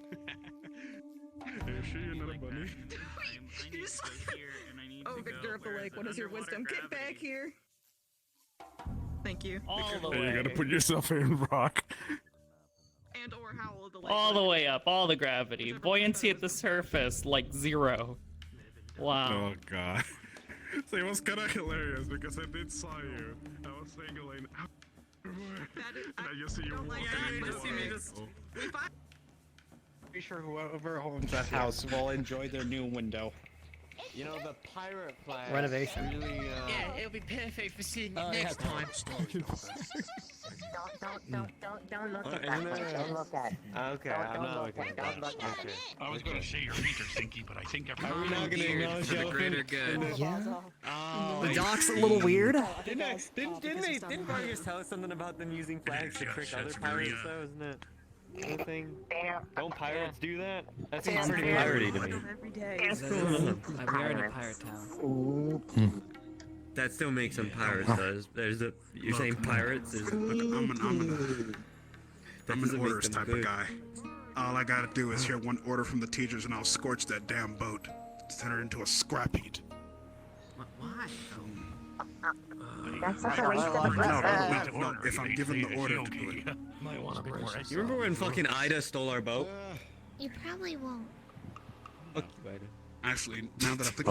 Are you sure you're not a bunny? I need to go here, and I need Oh, to Victor go of the where Lake, what is your underwater wisdom? Get back gravity. here. Thank you. All the Hey, way. you gotta put yourself in rock. And or Howl of the Lake. All the way up, all the gravity. Buoyancy at the surface, like 0. Wow. Oh god. So it was kind of hilarious because I did saw you. I was saying Elaine, and I just see you walking in the water. Pretty sure whoever owns that house will enjoy their new window. You know, the pirate flag. Renovation. Really, Yeah, it'll be perfect for seeing it next time. Don't look at isn't that. it? Don't look at. Okay, I'm not looking at Don't that. look at Okay. I was going to say your feet are stinky, but I think Are we not gonna acknowledge for the greater elephant? good. Yeah. Oh, The dock's a little weird. Didn't Vargas tell us something about them using flags to trick other pirates though, isn't it? Anything? Don't pirates do that? That seems pretty piratey to me. Every day. We are in a pirate town. That still makes them pirates though. There's a, you're saying pirates is... I'm an orders type of guy. All I gotta do is hear one order from the teachers and I'll scorch that damn boat. Turn it into a scrap heap. Why? That's such a waste of a No, if I'm given the order to do it. Might want to brace You remember when fucking Ida stole our boat? You probably won't. Fuck you, Ida. Actually, now that I think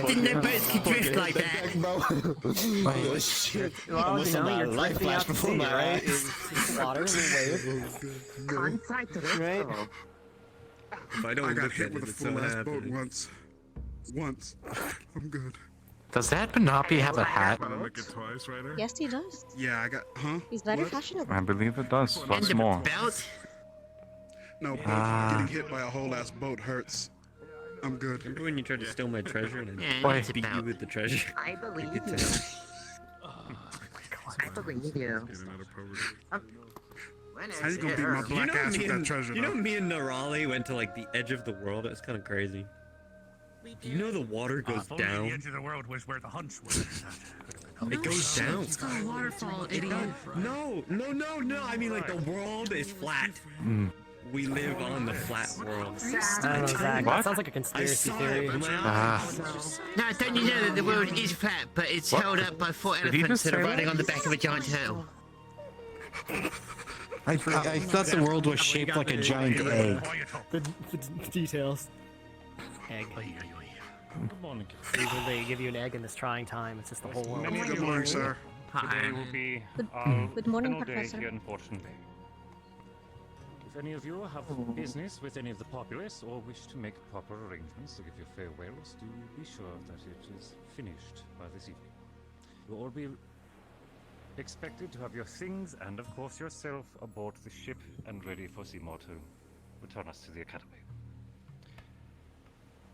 Didn't know boats could drift like that. Well, you know, you're life drifting out flash to before sea, my right? eyes. Water and wave. Right? If I don't I got look hit at with it, a it's so full ass boat happening. once. I'm good. Does that Monopoly have a hat? Gotta make it twice, right? Yes, he does. Yeah, I got. Huh? He's very What? fashionable. I believe it does. What's more? Belt? No, but getting hit by a whole ass boat hurts. I'm good. Remember when you tried to steal my treasure and Yeah, I it's beat you about. with the treasure? I believe Good to you. know. I believe you. Getting out of poverty. When How is you gonna it? beat my black ass me with that and, treasure? you know though? me and Narali went to like the edge of the world? It was kind of crazy. Do you know the water goes If only the down? edge of the world was where the hunts were. It goes down. It's got a waterfall, idiot. No. I mean like the world is flat. We live on the flat world. I don't know, Zach. What? That sounds like a I conspiracy saw theory. it with my Ah. eyes. Now, don't you know that the world is flat, but it's What? held up by 4 Did he elephants just that are say riding that? on the back of a giant turtle? I thought the world was shaped like a giant egg. The details. Egg. Good morning. Usually they give you an egg in this trying time. It's just the whole world. Good morning, sir. Today will be Good morning, final day Professor. here, unfortunately. If any of you have business with any of the populace or wish to make proper arrangements to give your farewells, do be sure that it is finished by this evening. You'll all be expected to have your things and, of course, yourself aboard the ship and ready for Seymour to return us to the Academy.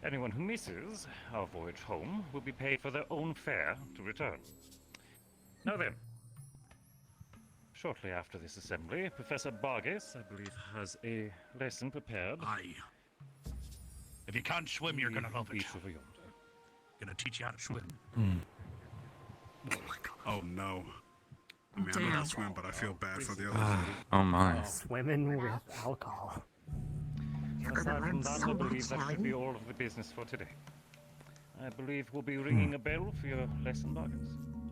Anyone who misses our voyage home will be paid for their own fare to return. Now then, shortly after this assembly, Professor Barges, I believe, has a lesson prepared. Aye. If you can't swim, you're gonna love it. Beach over yonder. Gonna teach you how to swim. Oh no. I mean, I know how to swim, but I feel bad for the others. Oh my. Swimming with alcohol. Aside from that, I believe that should be all of the business for today. I believe we'll be ringing a bell for your lesson, Barges.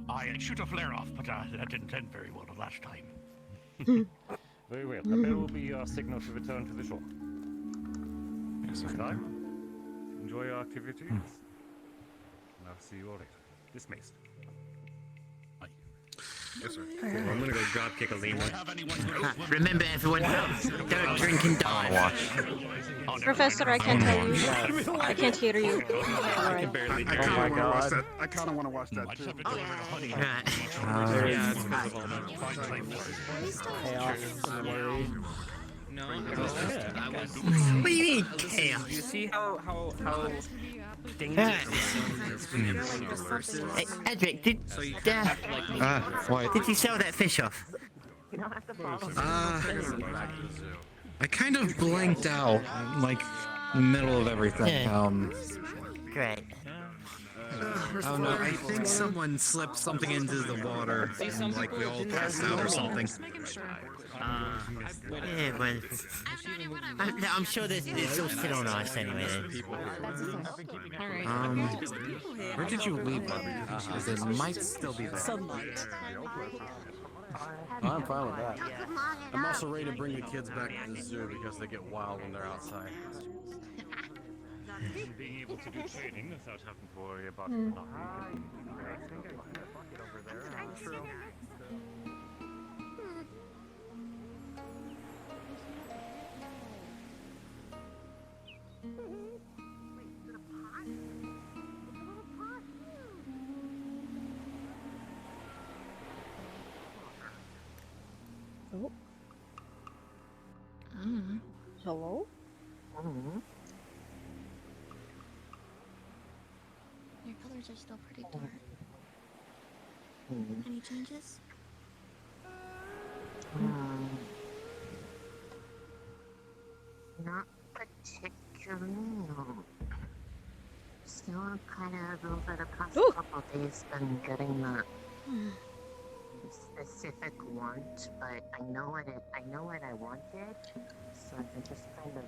I shoot a flare off, but that didn't end very well the last time. Very well. The bell will be your signal to return to the shore. Yes, I Time. can. Enjoy your activities. And I'll see you all later. Dismissed. Yes, sir. I'm gonna go drop kick a lemur. Have anyone go swim? Remember, everyone, don't drink and dive. Watch. Professor, I can't tell you. I can't hear you. I can barely I do kind my of want to watch God. that. I kind of want to watch that Might too. have it delivered a honey. Right. Yeah, it's because of all that. Chaos in the Navy. No, Yeah. what do you mean, chaos? You see how Hey, Edric, did what? you sell that fish off? I kind of blanked out, like, middle of everything. Great. Oh no, I think someone slipped something into the water, and like we all passed out or something. Yeah, well, I'm sure there's all still on ice anyway. Where did you leave them? Because they might still be there. Sunlight. I'm fine with that. I'm also ready to bring the kids back to the zoo because they get wild when they're outside. Being able to do training without having to worry about Oh. Hello? Your colors are still pretty dark. Any changes? Not particularly, no. Still kind of over the past couple days been getting that specific want, but I know what I wanted, so I've been just kind of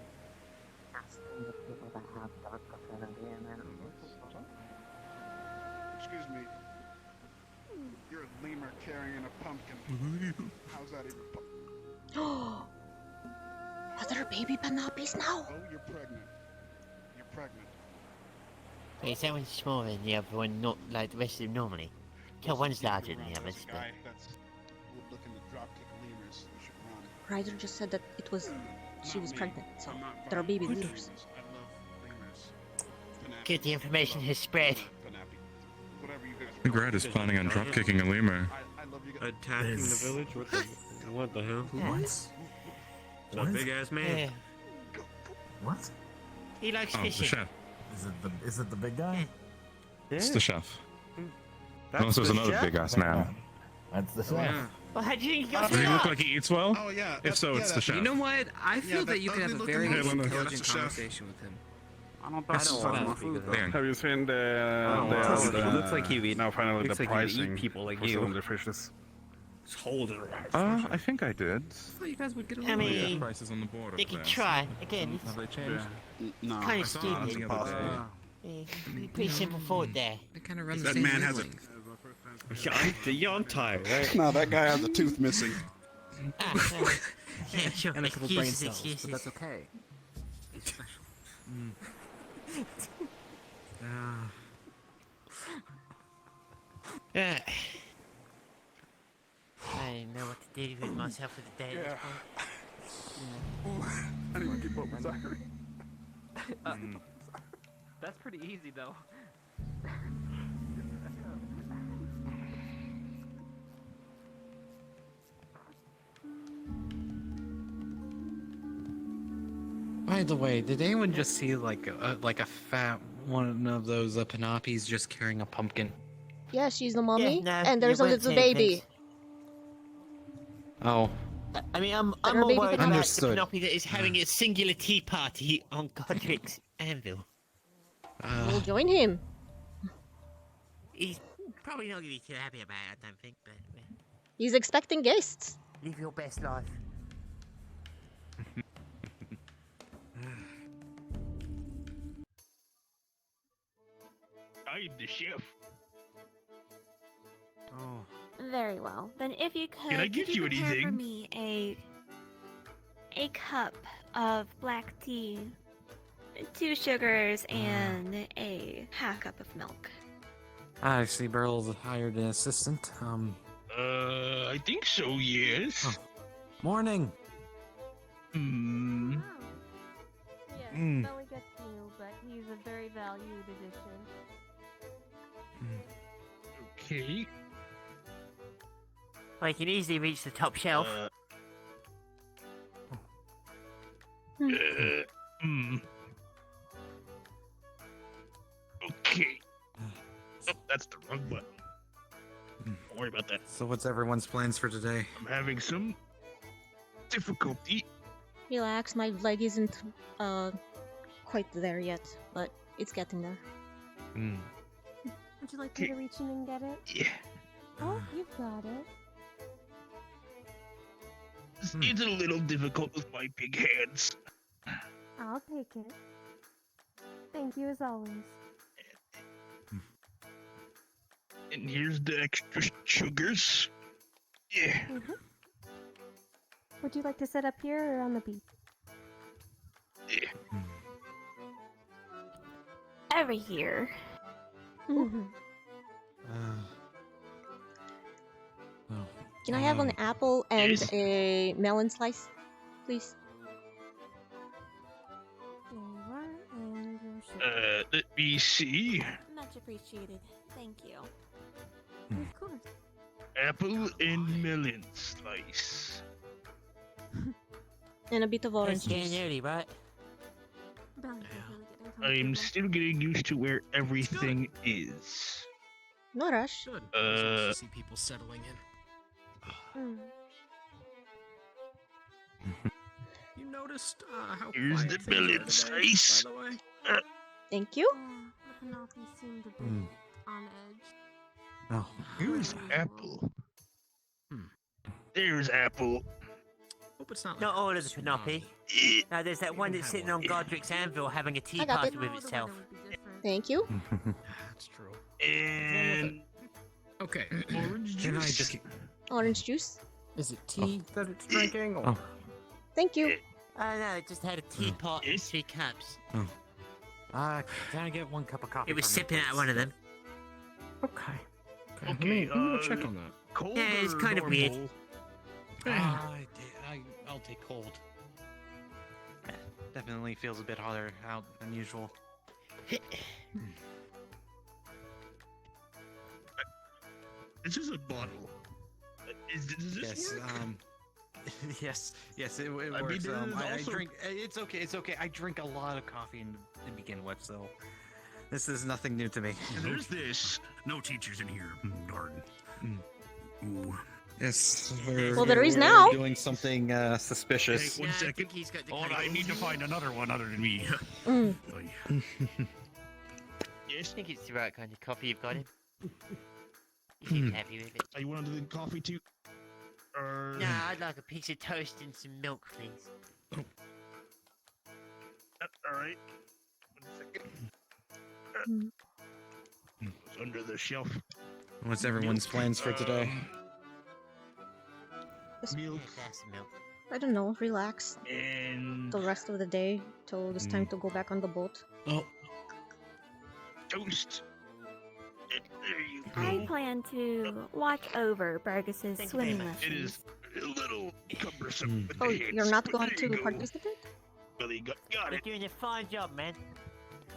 asking the people that have dark affinity and I don't know. Excuse me. You're a lemur carrying a pumpkin. How's that even Are there baby Panopis now? Oh, you're pregnant. You're pregnant. Wait, is that one smaller than the other one, not like the rest of them normally? Tell one's larger than the others, but... Guy that's looking to drop kick lemurs. You should run. Ryder just said that she was pregnant, so there are baby lemurs. I love lemurs. Good, the information has spread. Grad is planning on dropkicking a lemur. Attacking the village? What the hell? What? A big ass man. Yeah. What? He likes Oh, the fishing. chef. Is it the big guy? It's the chef. That's Unless there's the another chef? big ass man. That's the chef. Yeah. Well, how do you think he got Does he look that? like he eats well? Oh yeah. If so, it's the chef. You know what? I feel that you could have a very Hey, Linda. intelligent That's the chef. conversation with him. I don't That's think what so. I'm thinking. Dan. Have you seen He looks like he would. now finally looks the like he would eat pricing people like for you. cylinder fishes? Hold it. I think I did. I thought you guys would get I along. mean, Prices on the board they up can there. try. Again, Have they changed? No. kind I of saw it on stupid. the other day. Yeah, pretty simple thought there. They kind of run the That same man has a. wavelength. I'm tired, right? No, that guy has a tooth missing. Yeah, sure. And a couple brain Excuses, cells, but excuses. that's okay. He's special. Yeah. I didn't know what to do with myself for the day. Yeah. I didn't even keep up with Zachary. That's pretty easy though. By the way, did anyone just see like a fat one of those Panopis just carrying a pumpkin? Yeah, she's the mommy, Yeah, no, and there's a you weren't little saying baby. things. Oh, I mean, I'm There are more baby worried about the Understood. Panoply that is having a singular tea party on Godric's anvil. We'll join him. He's probably not going to be too happy about it, I don't think, but He's expecting guests. live your best life. I'm the chef. Oh. Very well. Then if you could, Can I give you prepare anything? for me a cup of black tea, 2 sugars, and a half cup of milk. I see Burl's hired an assistant. I think so, yes. Morning. Hmm. Yes, Mm. Belly gets new, but he's a very valued addition. Okay. Well, you can easily reach the top shelf. Okay. Oh, that's the wrong button. Don't worry about that. So what's everyone's plans for today? I'm having some difficulty. Relax, my leg isn't quite there yet, but it's getting there. Would you like me to reach in and get it? Yeah. Oh, you've got it. It's a little difficult with my big hands. I'll take it. Thank you as always. And here's the extra sugars. Yeah. Would you like to sit up here or on the beach? Yeah. Over here. Can I have an apple and a melon slice, please? There you are, and your sugar. Let me see. Much appreciated. Thank you. Of course. Apple and melon slice. And a bit of orange It's getting juice. early, right? I'm still getting used to where everything is. No rush. Good. It's nice to see people settling in. You noticed how Here's quiet the things were melon today, slice. by the way? Thank you. The Penelope seemed a bit on edge. Oh. Here's apple. There's apple. Hope it's not. Not all of the Penelope. No, there's that one that's sitting on Godric's anvil having a tea I got party it. with itself. Thank you. That's true. And Okay. orange Can I juice. just? Orange juice. Is it tea that it's drinking? Or... Thank you. Oh no, it just had a teapot and 3 cups. Can I get 1 cup of coffee? It was from you, sipping out please? one of them. Okay. Okay, Let me go check on that. Cold Yeah, it's or kind of weird. normal? I'll take cold. Definitely feels a bit hotter out than usual. This is a bottle. Does this work? yes, it I mean, works. there is I also- drink. It's okay. I drink a lot of coffee to begin with, so this is nothing new to me. And there's this. No teachers in here. Darn. Ooh. Yes. Well, there is now. Doing something suspicious. Hey, one second. He's got the Hold on, I need to find another one other than me. Mm. Yes. I think it's the right kind of coffee you've got him. You seem happy with it. Are you wanted the coffee too? No, I'd like a piece of toast and some milk, please. All right. 1 second. It's under the shelf. What's everyone's plans for today? Milk That's some milk. I don't know. Relax. and The rest of the day till it's time to go back on the boat. Oh, toast. There you I go. plan to watch over Burgess's Thank you very swimming much. It lessons. is a little cumbersome. with Oh, the hands, you're not but going there you to go. participate? Well, you got You're it. doing a fine job, man.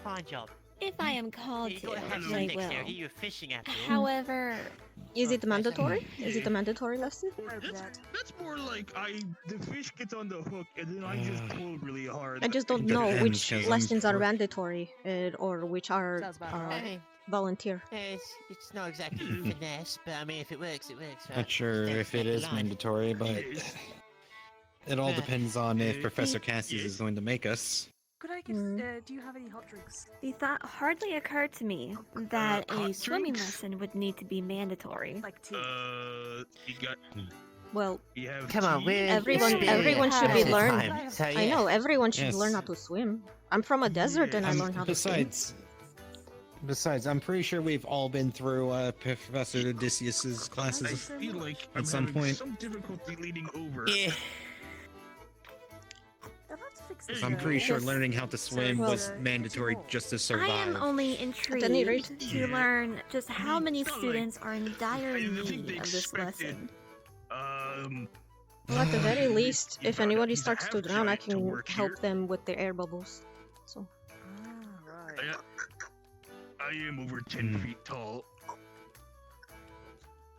Fine job. If I am called You to, got to have I some will. dexterity. You're fishing after all. However, Is it mandatory? Is it a mandatory lesson? That's more like the fish gets on the hook and then I just pull really hard. I just don't Depends, know which 'cause I'm lessons are sure- mandatory or which are Hey, volunteer. it's not exactly finesse, but I mean, if it works, it works. Right? not sure Step if it back is alive. mandatory, but it all depends on if Professor Cassius is going to make us. Could I get? Mm. Do you have any hot drinks? the thought hardly occurred to me that a hot swimming drinks? lesson would need to be mandatory. Like tea. You got. Well, You have. Come on, tea? we're everyone should be Most of the learned. time, so, I yeah. know everyone should Yes. learn how to swim. I'm from a desert and I learned how to swim. Besides, I'm pretty sure we've all been through Professor Odysseus's I classes feel like I'm at some having point. some difficulty leading over. Yeah. Now let's fix this. I'm pretty sure Yes. learning how to swim Well, was mandatory just to survive. I am only intrigued any rate. to learn just how many It's not students are in dire I think need they of this expected- lesson. Well, at the very least, You if got anybody he's a starts to drown, I half-giant to can work help here. them with their air bubbles. So, Right. I am over 10 feet tall,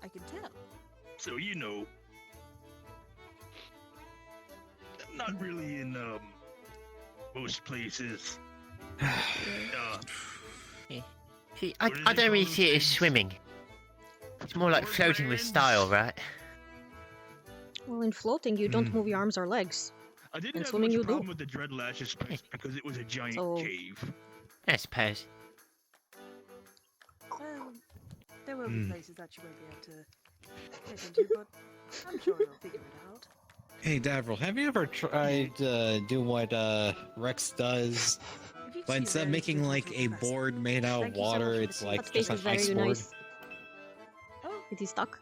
I can tell. so you know. I'm not really in most places. See, What do I they don't really call see it as those swimming. It's more like floating with style, right? well, in floating, you don't move your arms or legs. I didn't In have swimming, much you do. problem with the dread lashes because it was a giant So- cave. I suppose. Well, there will be places that you won't be able to get into, but I'm sure you'll figure it out. Hey, Davril, have you ever tried to do what Rex does? But instead of making like a board made out of Thank you so water, much for it's the like hot just space an is very ice board. nice. It is stuck.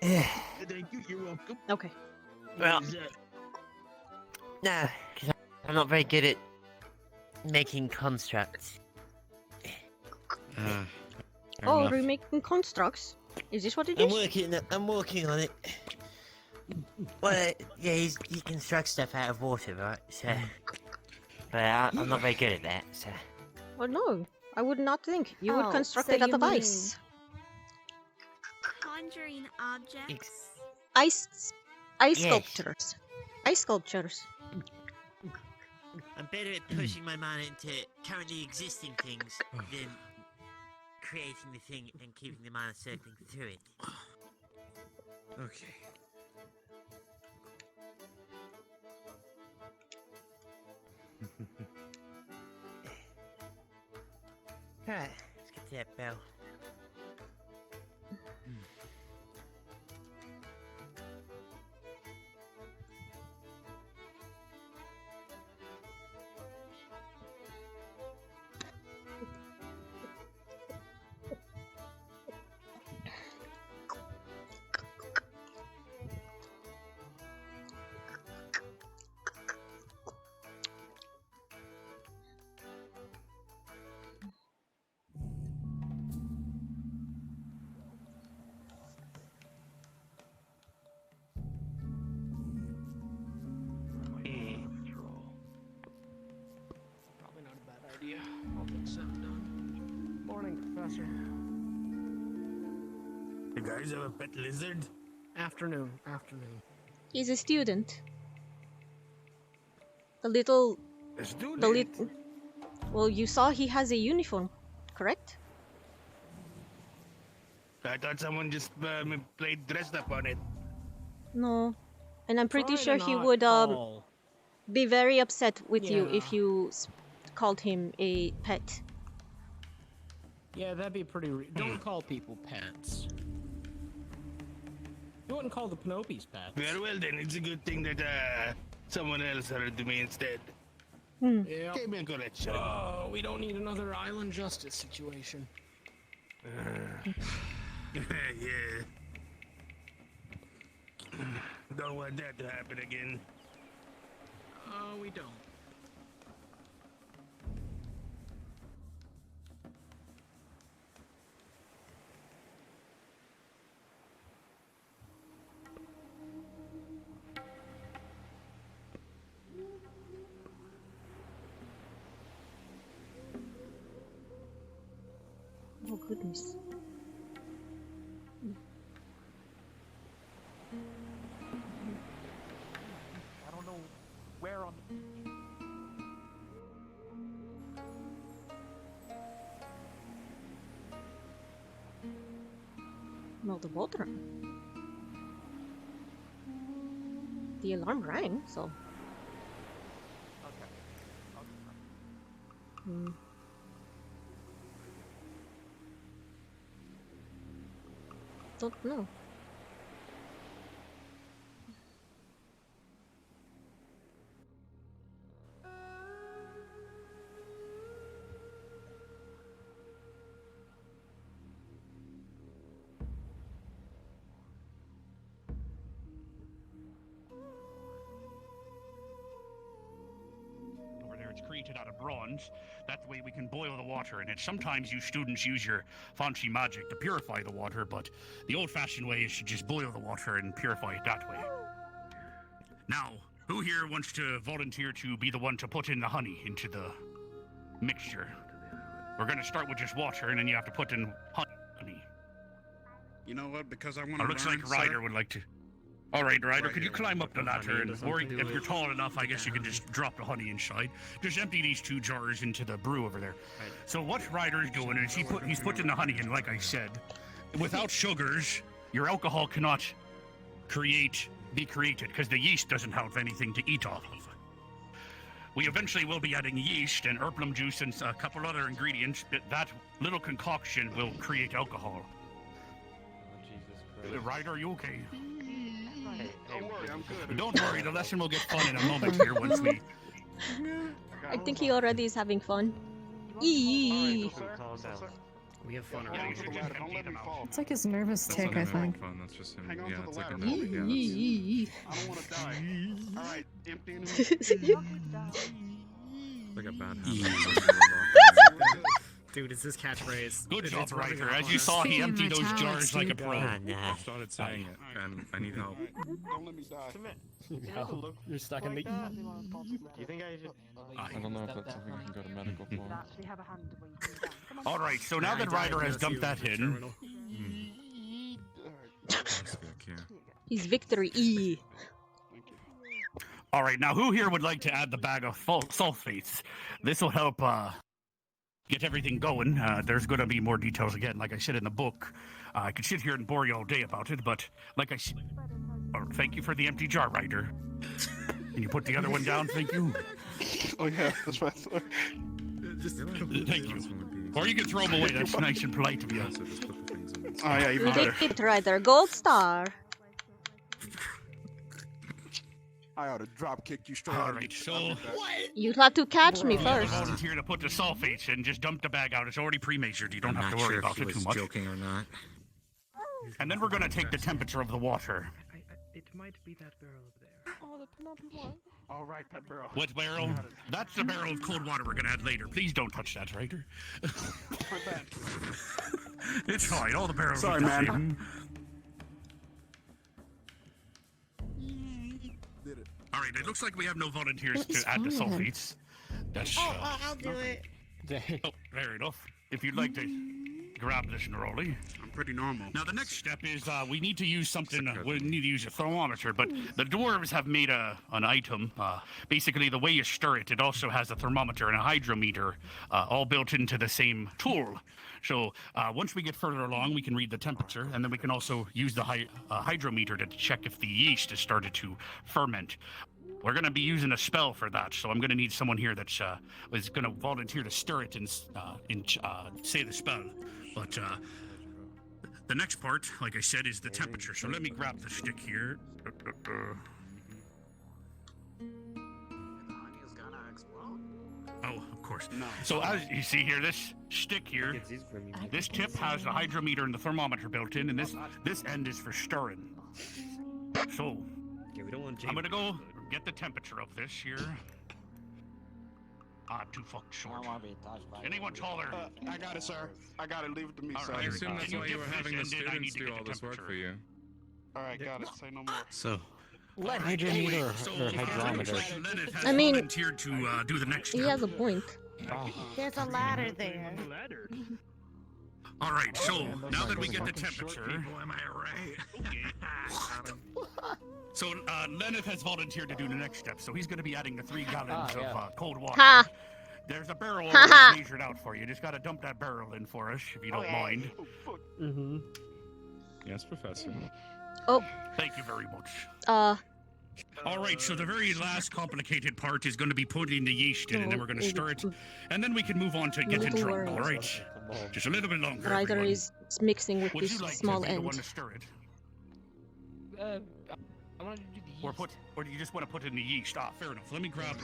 Thank you. You're welcome. Okay. Well, Is that- no, because I'm not very good at making constructs. Fair Oh, enough. we're making constructs. Is this what it I'm is? working on it. Well, yeah, he constructs stuff out of water, right? So, but I'm not very good at that. So, Well, no. I would not think. You would Oh, construct so it out you of ice. Conjuring objects? Ice Yes. sculptures. Ice sculptures. I'm better at pushing my mind into currently existing things than creating the thing and keeping the mind circling through it. Okay. Alright, let's get to that bell. Probably not a bad idea. I'll get something done. Morning, Professor. You guys have a pet lizard? Afternoon. He's a student. The little... A student? The little... Well, you saw he has a uniform, correct? I thought someone just played dressed up on it. No. And I'm pretty Try to sure he not would call. be very upset with you Yeah. if you called him a pet. Yeah, that'd be pretty. Don't call people pets. You wouldn't call the Pinopis pets. Very well then, it's a good thing that someone else heard to me instead. Yeah. Gave me a correction. Oh, we don't need another island justice situation. Yeah. Don't want that to happen again. Oh, we don't. Oh goodness. I don't know where on. Well, the water. The alarm rang, so. Okay. Hmm. Don't know. Over there, it's created out of bronze. That way we can boil the water in it. Sometimes you students use your fancy magic to purify the water, but the old-fashioned way is to just boil the water and purify it that way. Now, who here wants to volunteer to be the one to put in the honey into the mixture? We're gonna start with just water, and then you have to put in honey. You know what? Because I want It to. looks like Ryder would like to. All right, Ryder, could you climb up the ladder, and, or something if to you're it. tall enough, I guess you can just drop the honey inside. Just empty these 2 jars into the brew over there. So what Ryder is doing is he's putting the honey in, like I said. Without sugars, your alcohol cannot be created because the yeast doesn't have anything to eat off of. We eventually will be adding yeast and erplum juice and a couple other ingredients. That little concoction will create alcohol. Oh, Jesus Christ. Ryder, are you okay? Don't worry, I'm good. Don't worry, the lesson will get fun in a moment here once we. I think he already is having fun. Eee. We have fun already. It's like his nervous That's tick, not I him having think. fun. That's just him. Hang on Yeah, to the it's like a ladder. nervous. Yeah, I don't want to die. Alright, emptying like a bad Dude, it's his catchphrase. Good It's job, rubbing Riker. off As on you us. saw, he Speaking of emptied those italics, jars like a dude. pro. I started saying it, and I need help. Don't let me die. No, you're stuck in the. Do you think I should? I don't know if that's something I can go to medical for. All right, so now that Ryder has dumped that in, He's victory E. all right, now who here would like to add the bag of sulfates? This will help get everything going. There's going to be more details again, like I said in the book. I could sit here and bore you all day about it, but like I said, thank you for the empty jar, Ryder. Can you put the other one down? Thank you. Oh yeah, that's right. Thank you. Or you can throw them away. That's nice and polite of you. Oh yeah, even You better. did it, Ryder. Gold star. I ought to drop kick you straight All out. right, so You have to catch me you first. volunteer to put the sulfates in. Just dump the bag out. It's already pre-measured. You don't have to worry about it too much. Joking or not? And then we're gonna take the temperature of the water. It might be that barrel over there. Oh, the pineapple one. All right, that barrel. What barrel? That's the barrel of cold water we're gonna add later. Please don't touch that, Ryder. It's fine. All the barrels. Sorry, are the man. same. Did it. All right. It looks like we have no volunteers to add the sulfates. That's. I'll do it. Oh, fair enough. If you'd like to grab this, Neroli. I'm pretty normal. Now the next step is we need to use something. We need to use a thermometer, but the dwarves have made an item. Basically, the way you stir it, it also has a thermometer and a hydrometer, all built into the same tool. So once we get further along, we can read the temperature, and then we can also use the hydrometer to check if the yeast has started to ferment. We're going to be using a spell for that, so I'm going to need someone here that's is going to volunteer to stir it and say the spell. But the next part, like I said, is the temperature. So let me grab the stick here. Oh, of course. No. So as you see here, this stick here, this tip has the hydrometer and the thermometer built in, and this end is for stirring. So I'm going to go get the temperature of this here. I'm too fucking short. Anyone taller? I got it, sir. I got it. Leave it to me, All sir. right. I assume that's Can why you you were dip having the this in? I need students to do get all the this work for you. All right, got it. Say no more. So, Right. hydrometer So, or hydrometer. Leonard has I mean, volunteered to do the next He step. has a point. There's a ladder there. All right, so now that we get the temperature, Am I right? so Leonard has volunteered to do the next step. So he's going to be adding the 3 gallons of cold water. Ha! There's a barrel Ha ha! already measured out for you. Just got to dump that barrel in for us, if you don't mind. Mm-hmm. Yes, Professor. Oh. Thank you very much. All right, so the very last complicated part is going to be putting the yeast in, and then we're going to stir it, and then we can move on to getting Little drunk. world. All right, just a little bit longer. Ryder everyone. is mixing with Would this you like small to be the end. one to stir it? I wanted to do the yeast. Or do you just want to put it in the yeast? Ah, fair enough. Let me grab.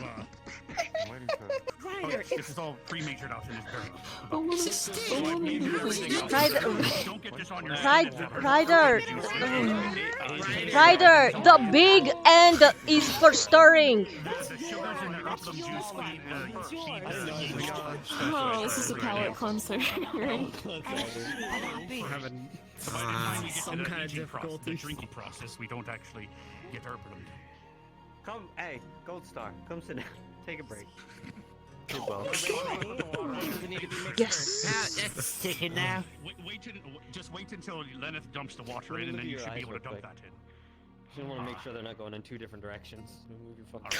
Ryder, This is all pre-measured out in this barrel. But what is So I've measured everything out. Ryder, Don't get this on your Ryder, the big end is for stirring. Oh, this is a palate cleanser, right? We're having some kind of The difficulties. drinking process, we don't actually get herbalum. Come, hey, Gold Star, come sit down. Take a break. Yes. It's ticking now. Just wait until Lenneth dumps the water in, and then you should be able to dump that in. Just want to make sure they're not going in 2 different directions. Move your fucking.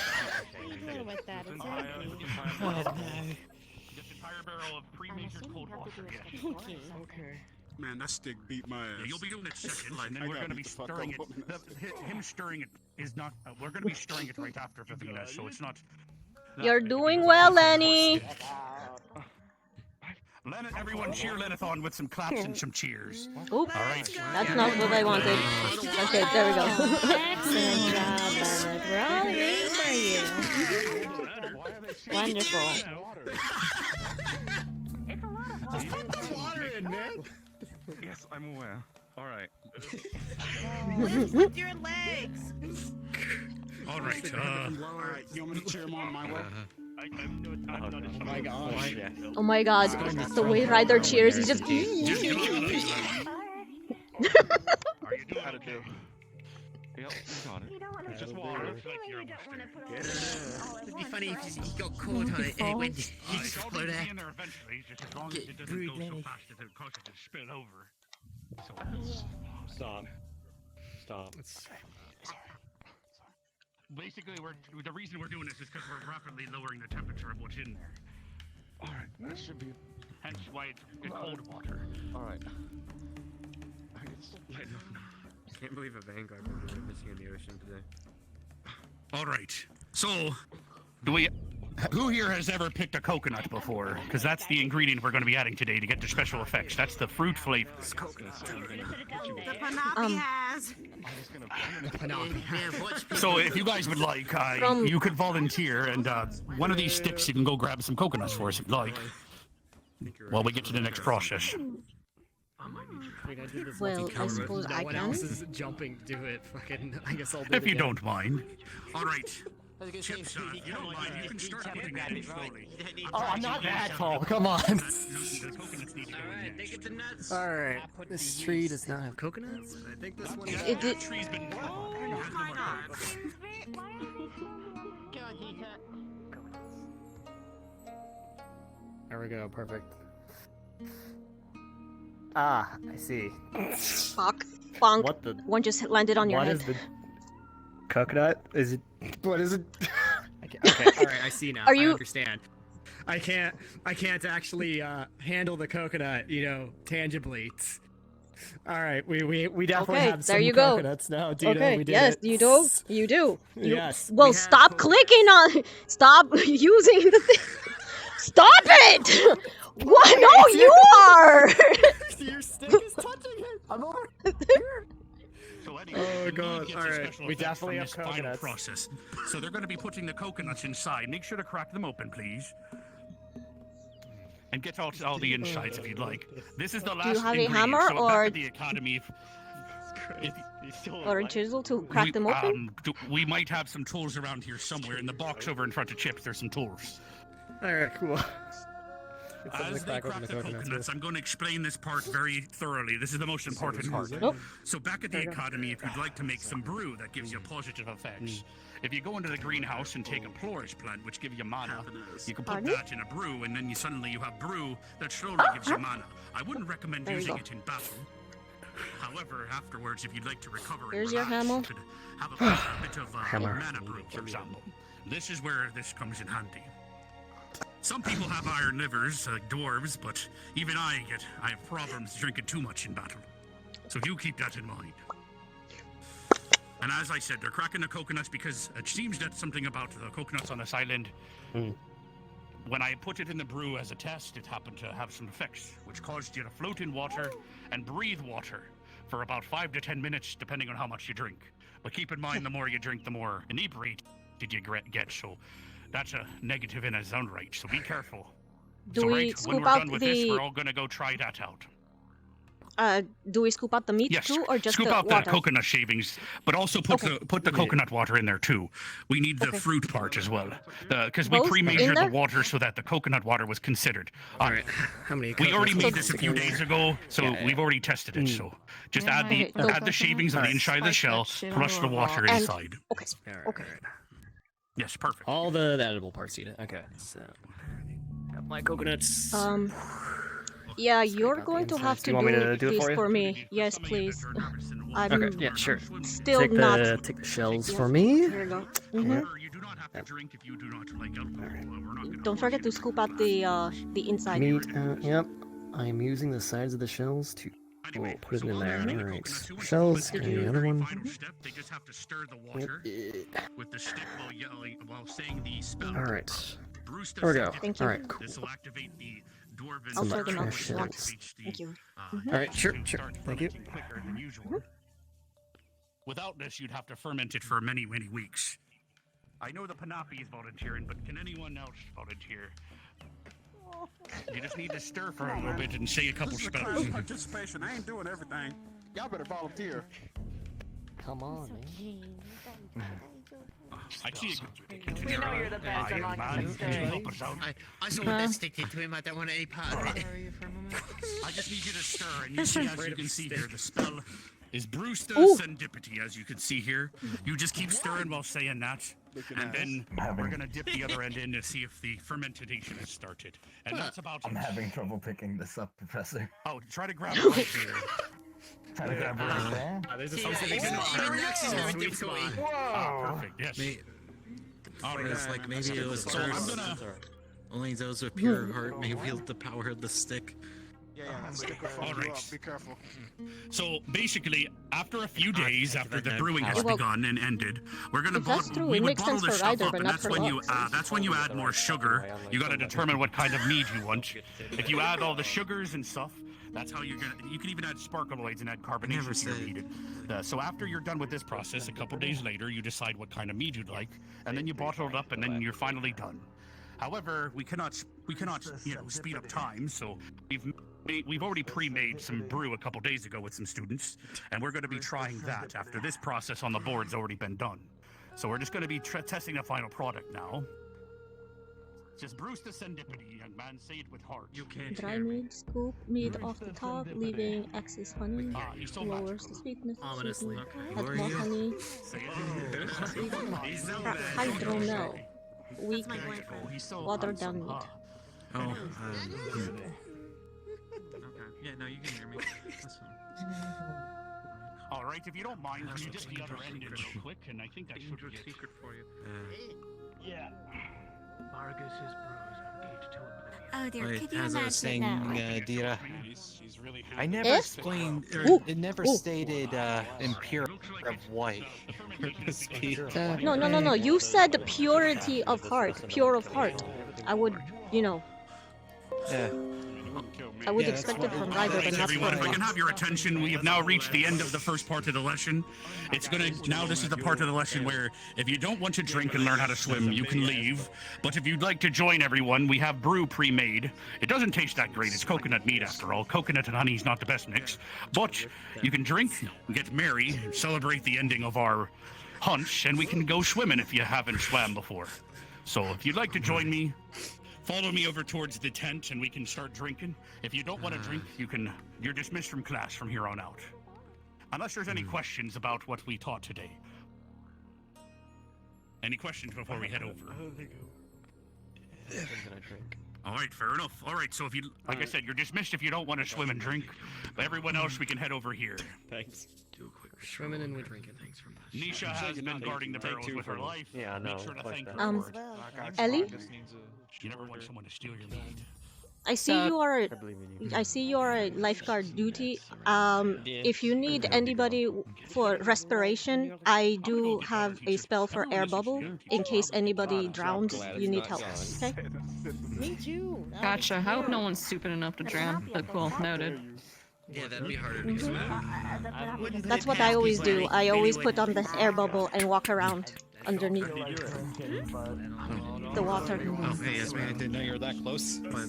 Forget about that. It's Oh, no. This entire barrel of pre-measured cold water. Yeah. Okay. Man, that stick beat my ass. Yeah, you'll be doing it second, and then I we're gotta going to be beat the fuck stirring it. up on Him stirring it is not. We're going to be stirring it right after Vivina, so it's not. You're doing well, Lenny. Everyone cheer Lenneth on with some claps and some cheers. Oops. All right. That's not what I wanted. Okay, there we go. Excellent job, Lenneth. We're all rooting for you. Wonderful. Just put the water in, man. Yes, I'm aware. All right. Lift with your legs. All right. Alright, you want me to cheer him on my way? Oh my gosh. Oh my god, the way Ryder cheers, he just. How to do. Yep, got it. Just water. It'd be funny if he got caught on it and it went explode out. Get brewed so fast that it causes it to spill over. Stop. Stop. Basically, the reason we're doing this is because we're rapidly lowering the temperature of what's in there. Alright, that should be. Hence why it's cold water. Alright. I can't believe a Vanguard was missing in the ocean today. All right. So, who here has ever picked a coconut before? Because that's the ingredient we're going to be adding today to get the special effects. That's the fruit flavor. The Panapi has. So if you guys would like, you could volunteer, and one of these sticks you can go grab some coconuts for us if you'd like. While we get to the next process. Well, I suppose I No one can. else is jumping to do it. Fucking, I guess I'll do If it you again. don't mind. All right. Chips, if you don't mind, you can start putting that in slowly. Oh, I'm not that tall. Come on. Alright, this tree does not have coconuts. I think this one. It did. Tree's been. Oh my god. There we go. Perfect. Ah, I see. Fuck. Bonk. What the? One just landed on your What head. is the coconut? Is it? What is it? Okay, all right, I see now. Are you- I understand. I can't actually handle the coconut, tangibly. All right, we definitely Okay, have some there you go. coconuts now, Deeta. Okay, we did yes, it. you do. You do. Yes, Well, we have stop clicking on. Stop using the thing. Stop it! What? No, you are. Your stick is touching it. I'm over here. Oh god! All right, we definitely have this final coconuts. process. So they're going to be putting the coconuts inside. Make sure to crack them open, please. And get all the insides if you'd like. This is the last Do you have a ingredient. hammer So or back at the academy, or a chisel to crack them open? we might have some tools around here somewhere. In the box over in front of Chips, there's some tools. All right, cool. As they crack the coconuts, I'm going to explain this part very thoroughly. This is the most important part. Nope. So back at the academy, if you'd like to make some brew that gives you positive effects, if you go into the greenhouse and take a flourish plant, which give you mana, you can put Pardon? that in a brew, and then you suddenly have brew that slowly gives you mana. I wouldn't recommend There you using go. it in battle. However, afterwards, if you'd like to recover and Here's your relax, hammer. you could have a bit of Hammer. mana brew, for example. This is where this comes in handy. Some people have iron livers, like dwarves, but even I have problems drinking too much in battle. So you keep that in mind. And as I said, they're cracking the coconuts because it seems that something about the coconuts on this island. When I put it in the brew as a test, it happened to have some effects, which caused you to float in water and breathe water for about 5 to 10 minutes, depending on how much you drink. But keep in mind, the more you drink, the more inebriated you get. So that's a negative in its own right, so be careful. Do so we right, when scoop we're out done with this, the- we're all gonna go try that out. Do we scoop out the meat Yes, too, or just scoop the out water? the coconut shavings, but also put the coconut water in there too. We need the fruit part as well, because we Both pre-measured in the there? water so that the coconut water was considered. All right, how many? We already coconuts made will this a stick few in days there? ago, so Yeah. we've already tested it. So just add the Okay, shavings on the inside of the shell, flush the water And- inside. Okay. Okay. Yes, perfect. All the edible parts, Deeta. Okay, so got my coconuts. Yeah, you're going to have Do to you want me to do it this for you? for me. Yes, please. I'm Okay, yeah, sure. still take not. take the shells Yeah, for me. Here you go. Yeah. Don't forget to scoop out the inside. Meat. Yep. I'm using the sides of the shells to put it in there. All right. Shells and the other one. They just have to stir the water with the stick while saying the spell. All right. Brew stuff There we go. activate- All right. Cool. This will activate the dwarven I'll throw them out structure once. activates the, Thank you. All right, sure. starts Thank you. fermenting quicker than usual. Without this, you'd have to ferment it for many, many weeks. I know the Panapi is volunteering, but can anyone else volunteer? You just need to stir for a little bit and say a couple This is a spells. class participation. I ain't doing everything. Y'all better volunteer. Come on, man. I see We know you're the best among us. I saw what that's dictated to him. I don't want any part of it. I just need you to stir, and you see, as you can see here, the spell is Brewster Ooh. Serendipity, as you can see here. You just keep stirring while saying that, and then we're gonna dip the other end in to see if the fermentation has started. And that's about I'm it. having trouble picking this up, Professor. Oh, try to grab it right here. Try to grab it right there. There's a See, specific even spot. Nex is very Sweet difficult. spot. Ah, perfect, yes. All It right. was like maybe it was So I'm cursed. gonna... Only those with pure heart may wield the power of the stick. Yeah, stick will All fold you right. up. Be careful. So basically, after a few days after the that brewing has Well, begun and ended, we're gonna if that's bottle. true, We it would makes bottle sense this for stuff Ryder, up, but and not that's for when you us. that's when you add more sugar. You gotta determine what kind of mead you want. If you add all the sugars and stuff, that's how you're gonna. You can even add sparkloids and add carbonation to your mead. So after you're done with this process, a couple days later, you decide what kind of mead you'd like, and then you bottle it up, and then you're finally done. However, we cannot speed up time, so we've already pre-made some brew a couple days ago with some students, and we're going to be trying that after this process on the board's already been done. So we're just going to be testing the final product now. Just Bruce the Serendipity, young man, say it with heart. You can't Dry mead, scoop mead off the top, leaving excess honey. Lowers the sweetness. Ominously. Add more honey. Hydromel. Weak, watered down mead. Oh, Yeah, no, you can hear me. All right, if you don't mind, can you dip the other end in real quick? And I think I should get secret for you. Yeah. Vargas's brews are aged to oblivion. Oh dear, Wait, could you as I imagine was saying, now? Deeta, He's really I never Eh? explained, or Ooh. it never Ooh. stated impure of white. No. You said the purity of heart. Pure of heart. I would, Yeah. I would Yeah, expect that's it from what- Ryder, but Right, not everyone, if I from can have your attention, we have now reached the end of the first part of the lesson. Now this is the part of the lesson where if you don't want to drink and learn how to swim, you can leave. But if you'd like to join everyone, we have brew pre-made. It doesn't taste that great. It's coconut meat after all. Coconut and honey is not the best mix. But you can drink, get merry, celebrate the ending of our hunt, and we can go swimming if you haven't swam before. So if you'd like to join me, follow me over towards the tent and we can start drinking. If you don't want to drink, you're dismissed from class from here on out. Unless there's any questions about what we taught today. Any questions before we head over? All right, fair enough. All right, so if you, like I said, you're dismissed if you don't want to swim and drink. But everyone else, we can head over here. Thanks. Swimming and we're drinking. Thanks for Nisha has been guarding the barrels with her life. Yeah, I know. Make sure to thank her Um, for it. Ellie? You never want someone to steal your meat. I see you are. I see you are a lifeguard duty. If you need anybody for respiration, I do have a spell for air bubble in case anybody drowns. You need help. Okay. Me too. Gotcha. I hope no one's stupid enough to drown. But cool, noted. Yeah, that'd be harder to swim. That's what I always do. I always put on the air bubble and walk around underneath the water. Oh, hey, Yasmin, I didn't know you were that close. But, We're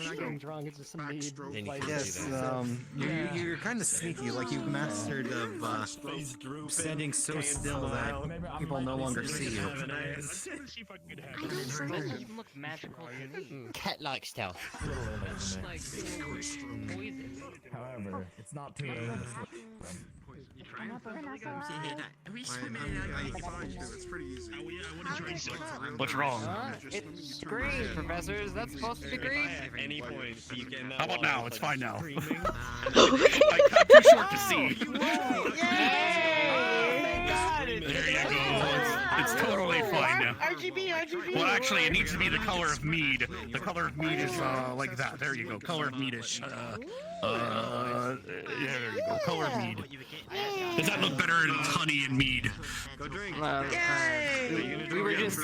not getting drunk. It's just some mead. yes, you're kind of sneaky. Like you've mastered of standing so still that people no longer see you. Look magical to me. Cat-like stealth. However, it's not too late. It's pretty easy. What's wrong? It's green, professors. That's supposed to be green. At any point, you can. How about now? It's fine now. I'm too short to see. Yay! There you go. It's totally fine now. RGB. Well, actually, it needs to be the color of mead. The color of mead is like that. There you go. Color of mead is yeah, there you go. Color of mead. Does that look better than honey and mead? Go drink. We were just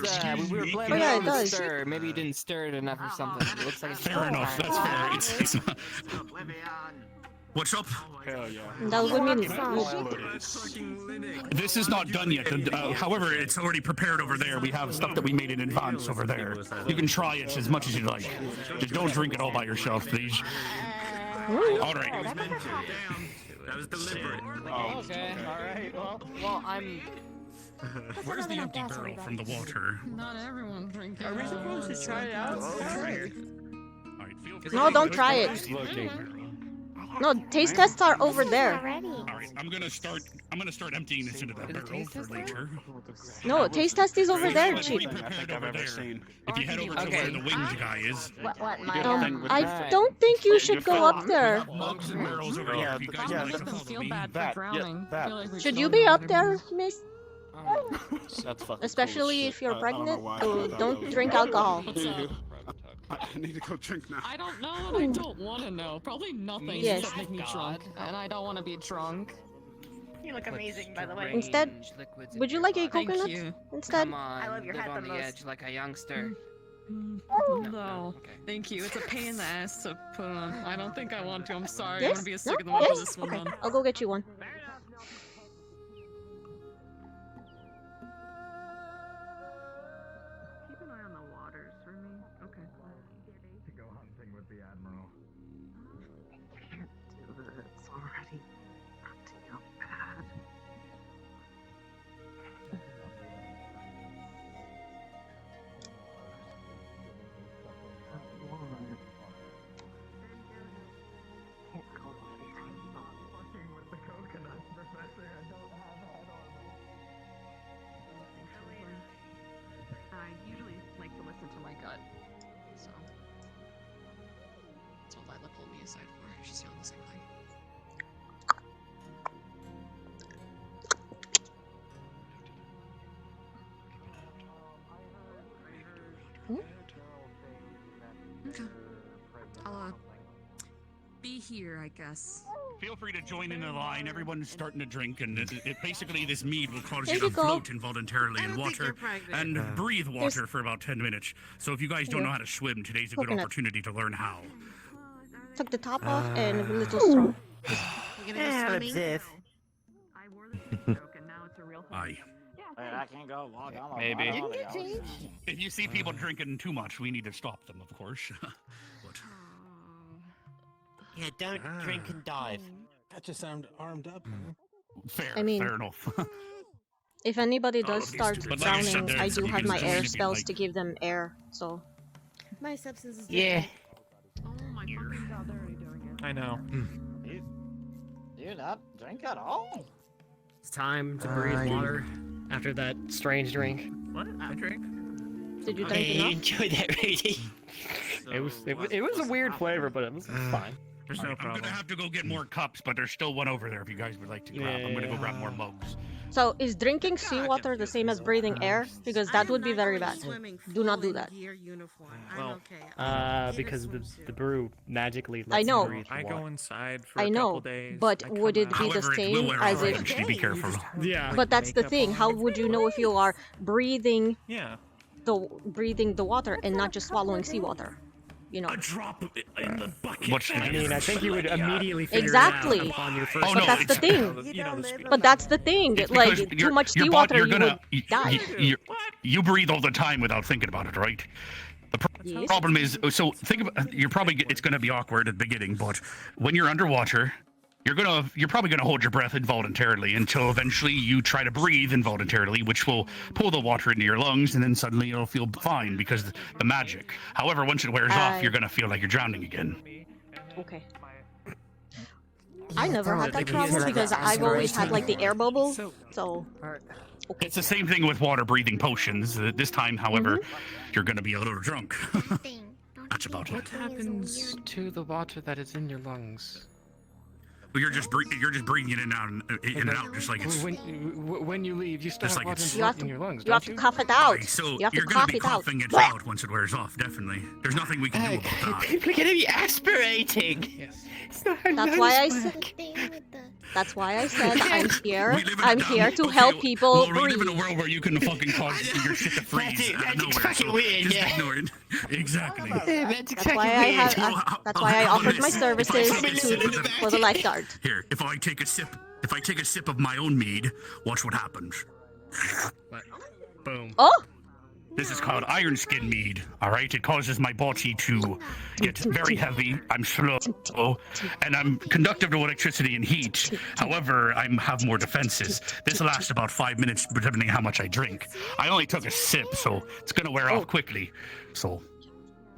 we were blaming yeah, it it on the does. stir. Maybe you didn't stir it enough or something. It looks like it's Fair enough. That's fair. It's not. What's up? Hell yeah. That would mean This is not done yet. However, it's already prepared over there. We have stuff that we made in advance over there. You can try it as much as you like. Just don't drink it all by yourself, please. All right. That was deliberate. Oh, okay. All right. Well, I'm. Where's the empty barrel from the water? Not everyone drinking. Are we supposed to try it out? No, don't try it. No, taste tests are over there. All right, I'm gonna start emptying this into that barrel for later. No, taste test is over there, Chief. Prepared over there. If you head over to where the winged guy is. I don't think you should go up there. Mugs and barrels over here. If you guys would like to follow me. Should you be up there, miss? That's fucking Especially if you're pregnant, so don't drink alcohol. I need to go drink now. I don't know and I don't want to know. Probably nothing Yes. that make me drunk. And I don't want to be drunk. You look amazing, by the way. Instead, would you like a coconut instead? Come on, I love your live hat on the the most. edge like a youngster. No, thank you. It's a pain in the ass to put on. I don't think I want to. I'm sorry. I Yes? want to be a No? second one for Yes? this one Okay, then. I'll go get you one. Keep an eye on the waters for me. Okay. To go hunting with the Admiral. I can't do this already. Acting out bad. Can't go Fucking with the coconuts, Professor. I don't have that on me. I usually like to listen to my gut, so that's what Lila pulled me aside for. She's feeling the same thing. Okay. I'll be here, I guess. Feel free to join in the line. Everyone's starting to drink, and basically this mead will cause There you to you go. float involuntarily in water and breathe water for about 10 minutes. So if you guys don't know how to swim, today's a good Coconut. opportunity to learn how. Took the top off and a little straw. I'll observe. I wore this joke and now it's a real Aye. I can't go log on. Maybe. You can get If you see people drinking too much, we need to stop them, of course. But Yeah, don't drink and dive. That just sound armed up. fair, I mean- fair enough. If anybody does start But like I said, drowning, I there's- do you have can my join air if you'd spells like. to give them air, so. My substance is Yeah. Oh my fucking god, they're already doing it. I know. Do you not drink at all? It's time to breathe water after that strange drink. What? I drink. Did you drink Hey, enough? enjoy that, really. It was a weird flavor, but it was fine. There's no problem. I'm gonna have to go get more cups, but there's still one over there if you guys would like to grab. I'm gonna go grab more mugs. So, is drinking seawater the same as breathing air? Because that would be very bad. Do not do that. Well, because the brew magically lets I know. you breathe I water. go inside for I a know, couple days. but I would come it be out. the However, it same will wear as off if... eventually, be careful. Yeah. But that's the thing. How would you know if you are breathing Yeah. the water and not just swallowing seawater? You know. A drop in the bucket. What's I mean, I think you would immediately figure Exactly. it out upon your first. Oh, But no, that's the it's- thing. But that's the thing. It's Like, because too your- much your seawater, you're you gonna, would die. You breathe all the time without thinking about it, right? The Yes. problem is, so think about, it's gonna be awkward at the beginning, but when you're underwater, you're probably gonna hold your breath involuntarily until eventually you try to breathe involuntarily, which will pull the water into your lungs, and then suddenly you'll feel fine because the magic. However, once it wears off, you're gonna feel like you're drowning again. Okay. I never had that Maybe problem it's like because an I've always had like the air bubble. So- So It's the same thing with water breathing potions. This time, however, you're gonna be a little drunk. That's about it. What happens to the water that is in your lungs? You're just breathing in and out, just like it's. When you leave, you start Just like watching it's- blood in your lungs, You have don't to cough it out. Right, so you have to you're gonna cough be it out. coughing it out once it wears off. Definitely. There's nothing we can do about that. People are gonna be aspirating. Yes. It's not how That's lungs why I work. said. That's why I said I'm here. We live in a I'm dumb- here to okay, help people well, we breathe. live in a world where you can fucking cause your shit to freeze out of nowhere. fucking So weird, just yeah. ignore it. Exactly. Yeah, that's That's exactly why I weird. have. That's why I offered my services for the lifeguard. Here, if I take a sip of my own mead, watch what happens. Boom. Oh. This is called iron skin mead, alright? It causes my body to get very heavy, I'm slow, and I'm conductive to electricity and heat. However, I have more defenses. This lasts about 5 minutes, depending on how much I drink. I only took a sip, so it's gonna wear off quickly. So,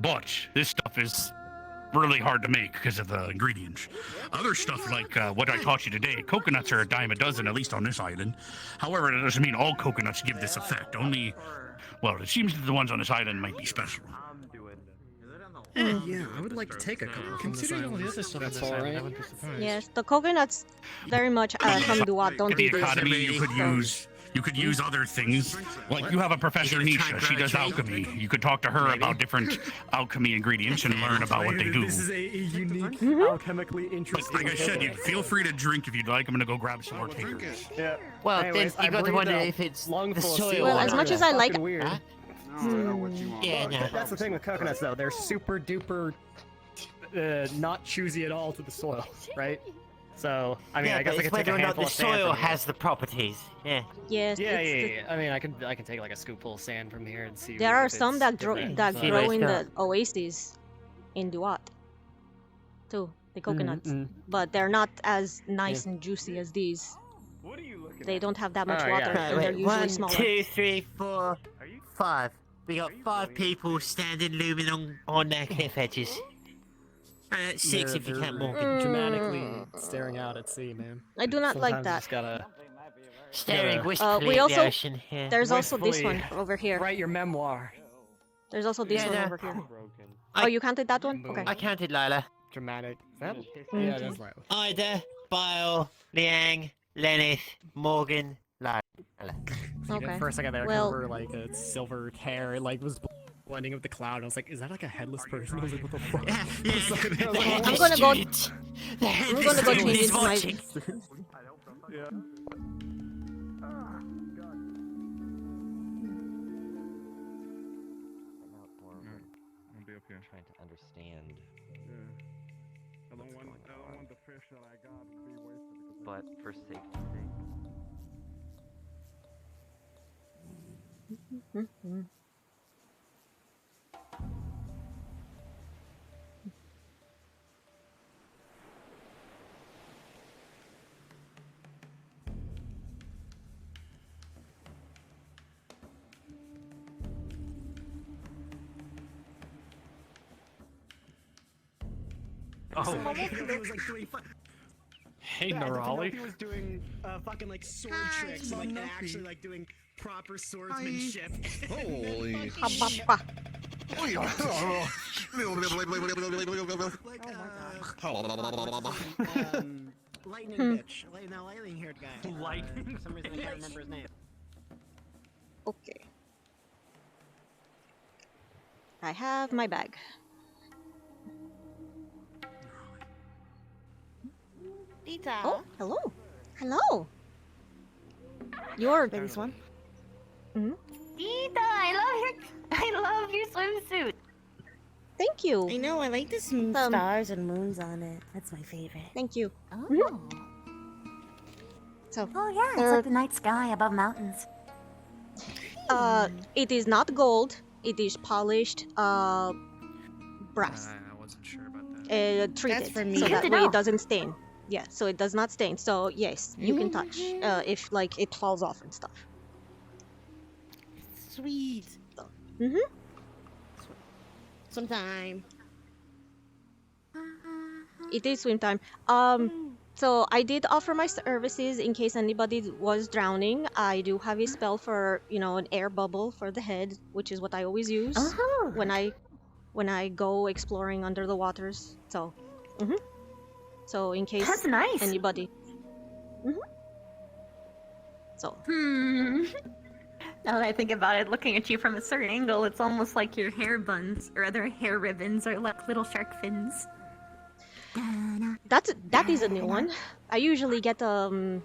but this stuff is really hard to make because of the ingredients. Other stuff like what I taught you today, coconuts are a dime a dozen, at least on this island. However, that doesn't mean all coconuts give this effect. Only, well, it seems that the ones on this island might be special. Yeah, I would like to take a couple. Considering all the other stuff that's all right. Yes, the coconuts very much from Duat don't In the do this. academy, you could use other things. Like you have a professor Nisha, she does alchemy. You could talk to her about different alchemy ingredients and learn about what they do. This is a unique, alchemically But interesting. like I said, you feel free to drink if you'd like. I'm gonna go grab some more taters. Yeah. Well, Anyways, then you I got to breathed wonder out if it's lungful the of soil. CO2. Well, as much as I like- Fucking weird. Huh? Yeah, no. That's the thing with coconuts, though. They're super duper not choosy at all to the soil, right? So, I mean, Yeah, I guess but I it's could take whether a or not handful the of sand soil from here. has the properties. Yeah. Yes. Yeah, it's the- yeah. I mean, I can take like a scoopful of sand from here and see. There are if some it's that different, that but- grow in the oases in Duat. Too, the coconuts. But they're not as nice and juicy as these. They don't have that much Oh, water, yeah. and they're Wait, usually 1, smaller. 2, 3, 4, 5. We got 5 people standing looming on their cliff edges. 6 if you count Morgan. Dramatically staring out at sea, man. I do not like Sometimes you that. just gotta Staring Yeah. wistfully we at also the ocean here. there's also this one Wistfully over here. Write your memoir. There's also this Yeah, one no. over here. Oh, you counted that one? Okay. I counted Lila. dramatic. Is that? Mm. Yeah, that's right. Ida, Bile, Liang, Lennith, Morgan, Lila. Okay. At first, I got that Well- her like silver hair, it, like was blending with the cloud. I was like, is that like a headless person? I was like, what the fuck? I'm gonna go. I'm gonna go change into my. Yeah. I'll be up here. Trying to understand, I don't want the fish that I got to be wasted. but for safety's sake. Oh, he was like doing Hey, Yeah, Nerali. He was doing fucking like sword tricks and like actually like doing proper swordsmanship. Holy. Lightning bitch. Lightning haired guy. Lightning. For some reason I can't remember his name. Okay. I have my bag. Deeta. Oh, hello. Hello. You're this one. Hmm? Deeta, I love your swimsuit. Thank you. I know, I like the stars and moons on it. That's my favorite. Thank you. Oh. So, Oh yeah, it's like the night sky above mountains. it is not gold. It is polished brass. I wasn't sure about that. Treated for me. so Good that to way know. it doesn't stain. Yeah, so it does not stain. So yes, you can touch if like it falls off and stuff. Sweet. Mhm. Sometime. It is swim time. So I did offer my services in case anybody was drowning. I do have a spell for, you know, an air bubble for the head, which is what I always use when I go exploring under the waters. So, So in case That's nice. anybody. So. Now that I think about it, looking at you from a certain angle, it's almost like your hair buns, or other hair ribbons, are like little shark fins. That is a new one. I usually get little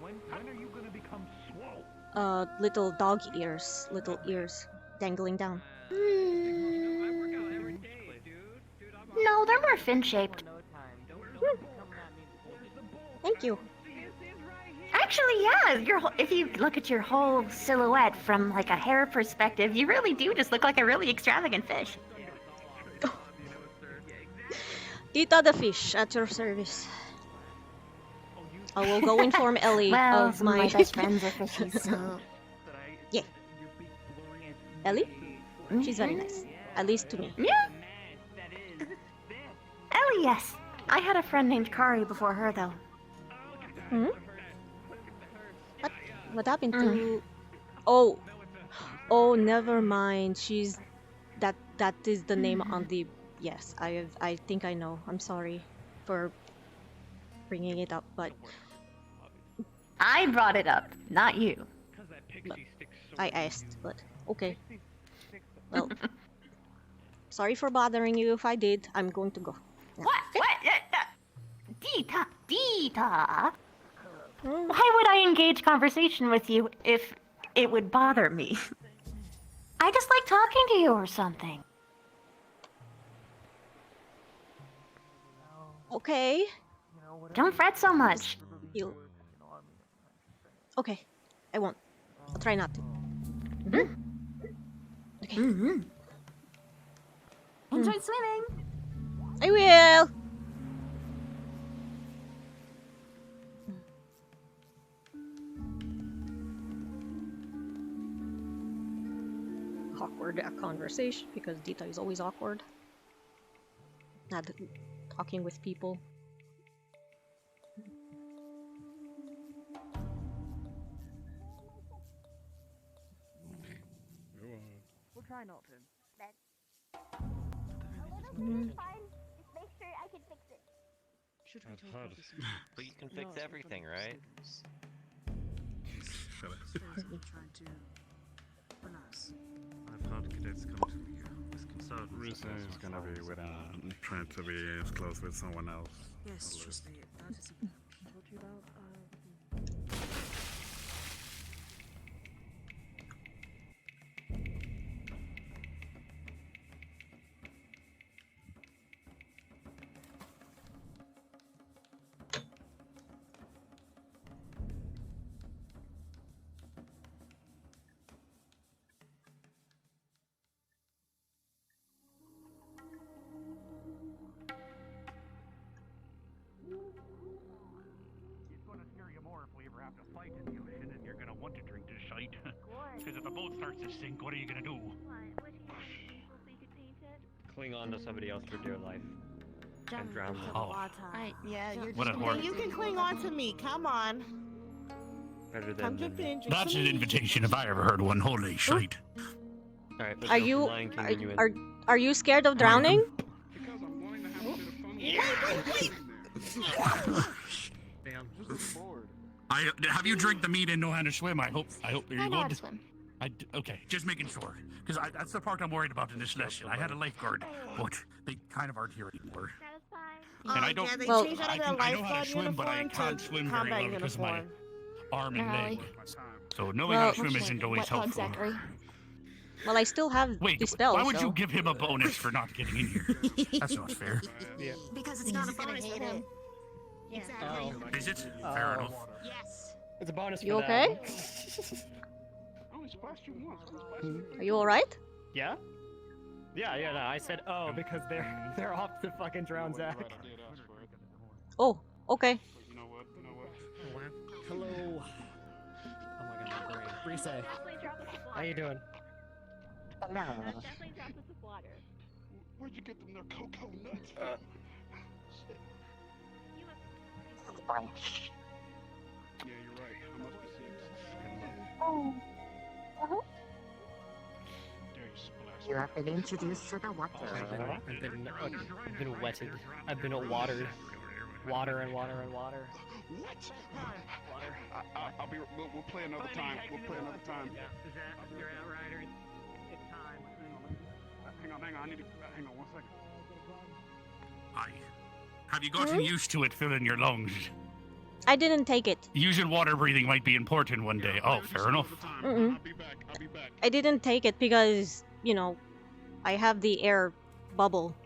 dog ears, dangling down. No, they're more fin-shaped. Thank you. Actually, yeah. If you look at your whole silhouette from like a hair perspective, you really do just look like a really extravagant fish. Deeta the fish at your service. I will go inform Ellie Well, of some of my my best friends are fishies, so... Yeah. Ellie? She's very nice. At least to me. Yeah. Ellie, yes. I had a friend named Kari before her, though. Hmm? What happened to... Oh, never mind. She's... That is the name on the... Yes, I think I know. I'm sorry for bringing it up, but... I brought it up, not you. But I asked, but okay. Well, sorry for bothering you. If I did, I'm going to go. What? Deeta! Why would I engage conversation with you if it would bother me? I just like talking to you or something. Okay. Don't fret so much. You... Okay, I won't. I'll try not to. Okay. Enjoy swimming. I will. Awkward conversation because Deeta is always awkward. Not talking with people. We'll try not to. But you can fix everything, right? I've had cadets come to me with concerns. Reason is gonna be without trying to be as close with someone else. Yes, trust me. That is something I told you about. Have to fight in the ocean, and you're gonna want to drink this shite. Because if the boat starts to sink, what are you gonna do? Cling on to somebody else for dear life. And drown them. What a horror. You can cling on to me. Come on. Better Come than... jump in. Drink That's some an meat. invitation if I ever heard one. Holy shite. Alright, Are you are you scared of drowning? Have you drank the meat and know how to swim? I hope you're I know how to good. swim. Okay, just making sure. Because that's the part I'm worried about in this lesson. I had a lifeguard, but they kind of aren't here anymore. And I don't. Yeah, they Well, changed out I of their know how to lifeguard swim, but I uniform can't to swim very combat well because of my uniform. arm and leg. So knowing Well, how to swim isn't always helpful. Well, I still have Wait, the spell. why would so... you give him a bonus for not getting in here? That's not fair. Yeah. Because it's not a bonus for him. Exactly. Oh. Is it? Fair enough. Yes. It's a bonus for You them. okay? Are you all right? Yeah? Yeah, no, I said oh because they're off to fucking drown Zach. Oh, okay. Hello. Oh my god, my brain. Brise. How you doing? No. Where'd you get them their cocoa nuts? Shit. Yeah, you're right. I must be seeing some. You have been introduced to the water. I've been wetted. I've been watered. Water and water and water. What? I'll be. We'll play another time. We'll play another time. Is that your outrider? It's time. Hang on. I need to. Hang on 1 second. Aye. Have you gotten used to it filling your lungs? I didn't take it. Using water breathing might be important one day. Oh, fair enough. Mm-mm. I'll be back. I didn't take it because, you know, I have the air bubble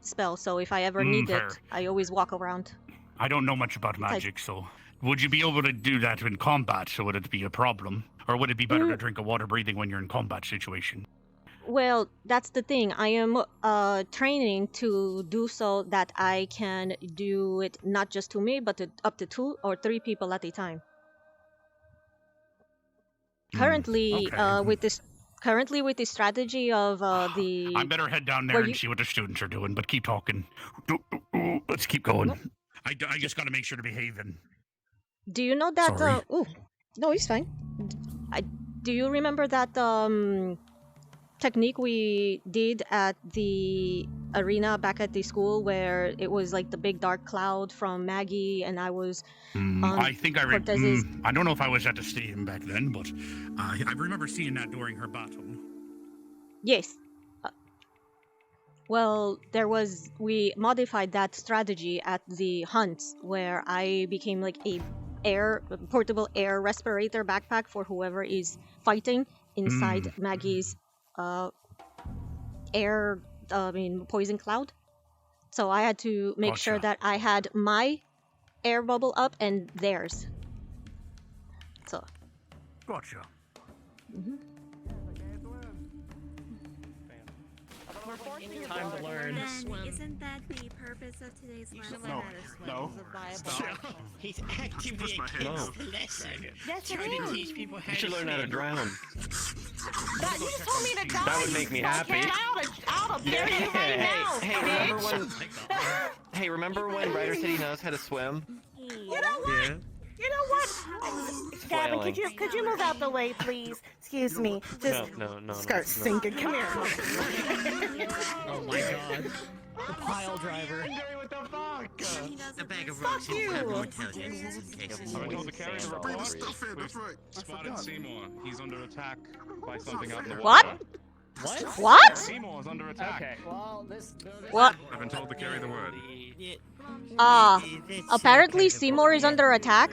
spell, so if I ever need fair. it, I always walk around. I don't know much about magic, so would you be able to do that in combat? So would it be a problem, or would it be better to drink a water breathing when you're in combat situation? Well, that's the thing. I am training to do so that I can do it not just to me, but to up to 2 or 3 people at a time. Currently, with this strategy of the. I better head down there and see what the students are doing. But keep talking. Let's keep going. I just got to make sure to behave. Then. Do you know that? Sorry. No, it's fine. Do you remember that technique we did at the arena back at the school, where it was like the big dark cloud from Maggie, and I was. I think I I don't know if I was at the stadium back then, but I remember seeing that during her battle. Yes. Well, we modified that strategy at the hunts, where I became like a portable air respirator backpack for whoever is fighting inside Maggie's poison cloud. So I had to make sure that I had my air bubble up and theirs. So. Gotcha. Time to learn. Isn't that the purpose of today's lesson? No. He's actively against the lesson. Yes, trying to teach people how You should to learn how to swim. drown. That, you just told me to die. That would make me happy. I'll bury you right now. Hey, remember when Ryder said he knows how to swim? You know what? Yeah. You know what? Gavin, could you move out the way, please? Excuse me. Just No. start sinking. Come here. Oh my god. The pile driver. What the fuck? A bag of rocks. Fuck you. I told the carrier to report. That's right. Spotted Seymour. He's under attack by something out in the What? water. What? Seymour is under attack. Okay. Well, this. What? I've been told to carry the word. Apparently Seymour is under attack.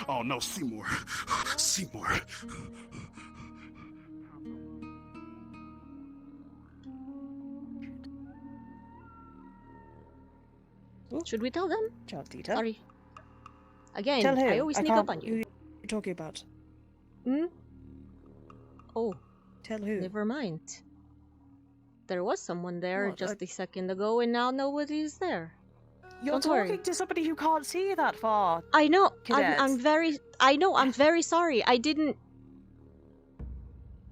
Oh no, Seymour. Seymour. Should we tell them? Deeta. Sorry. Again, Tell who? I always sneak up on you. Who you talking about? Oh. Tell who? Never mind. There was someone there What? just a second ago, and now nobody's there. You're Don't talking worry. to somebody who can't see that far. I know. Cadet. I'm very sorry. I didn't.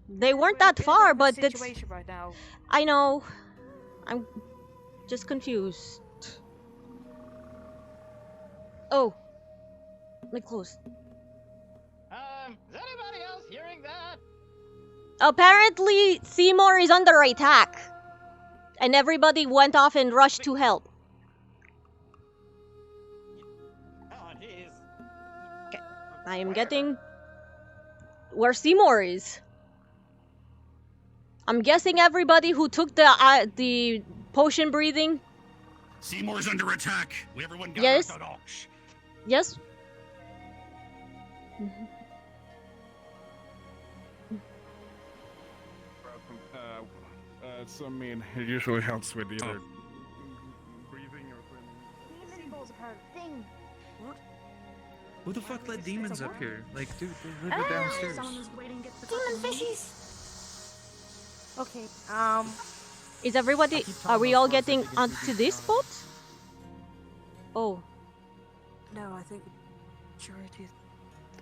They weren't that far, but it's. Situation right now. I know. I'm just confused. Oh. My clothes. Is anybody else hearing that? Apparently, Seymour is under attack. And everybody went off and rushed to help. Oh, jeez. Okay. I am getting where Seymour is. I'm guessing everybody who took the potion breathing. Seymour's under attack. Everyone got Yes. the dogs. Yes. So I mean, it usually helps with either breathing or swimming. What? Who the fuck let demons up here? Like, dude, they live downstairs. Demon fishies. Okay. Is everybody? Are we all getting onto this boat? Oh. No, I think majority.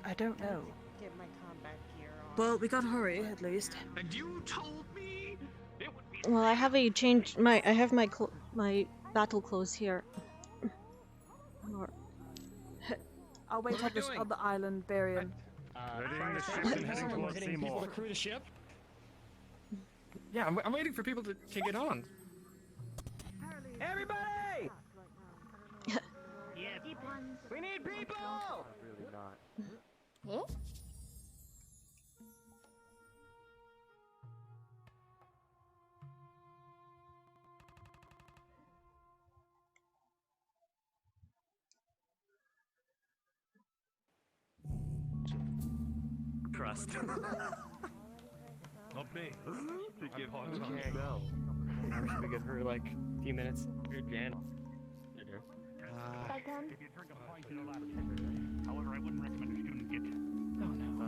I don't know. Get my combat gear on. Well, we gotta hurry at least. And you told me it would be. Well, I have my battle clothes here. I'll wait on this on the island, Barian. Hitting people to crew the ship. Yeah, I'm waiting for people to get on. Everybody! We need people! Really not. Huh? Trust. Not me. To give I'm okay. No. Should we give her like a few minutes? You're Jan. If you drink a pint, you'll last 10 minutes. However, I wouldn't recommend a student get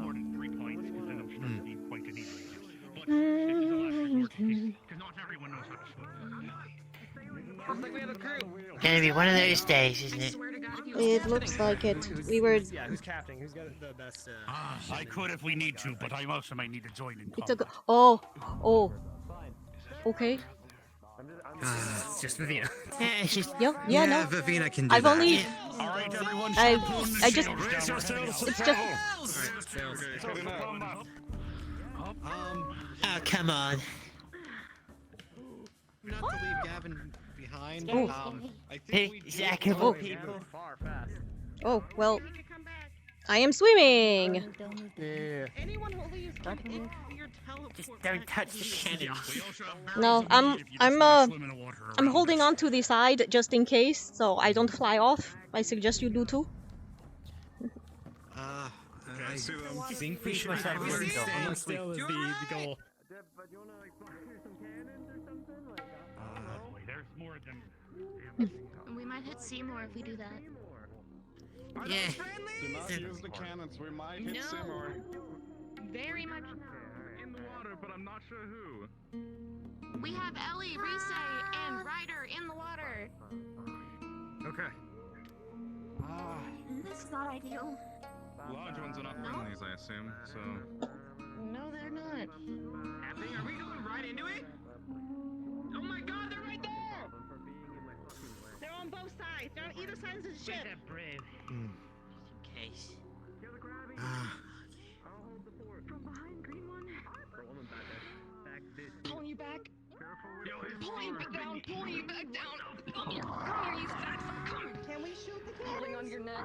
more than 3 pints, because then they'll start to be quite inebriated. But this is a last resort, because not everyone knows how to swim. Looks like we have a crew. Gonna be one of those days, isn't it? It looks like it. We were. Yeah, who's captain? Who's got the best? I could if we need to, but I also might need to join in It's a. combat. Oh. Okay. It's just Vivina. Yeah, no. Vivina can do I've that. only. All right, everyone. I just. It's just. Oh, come on. Not to leave Gavin behind. Oh. I think Hey, we Zach, do- come on, people. Oh well. I am swimming. Yeah. Anyone who leaves can end your teleport. Just don't touch the cannon. No, I'm holding on to the side just in case, so I don't fly off. I suggest you do too. I see them. think we should myself have here, staying so Still is the goal. But you wanna like fire some cannons or something? Like, There's more than. We might hit Seymour if we do that. Yeah. Do not use the cannons. We might hit Seymour. Very much In the water, but I'm not sure who. We have Ellie, Rise, and Ryder in the water. Okay. This is not ideal. Large ones are not friendlies, I assume. So. No, they're not. Are we going right into it? Oh my god, they're right there! They're on both sides. They're on either sides of the ship. Just in case. From behind, green one. Pulling you back. Pulling you back down. Pulling you back down. Come here, you fat fuck. Come here. Can we shoot the cannon? Pulling on your neck.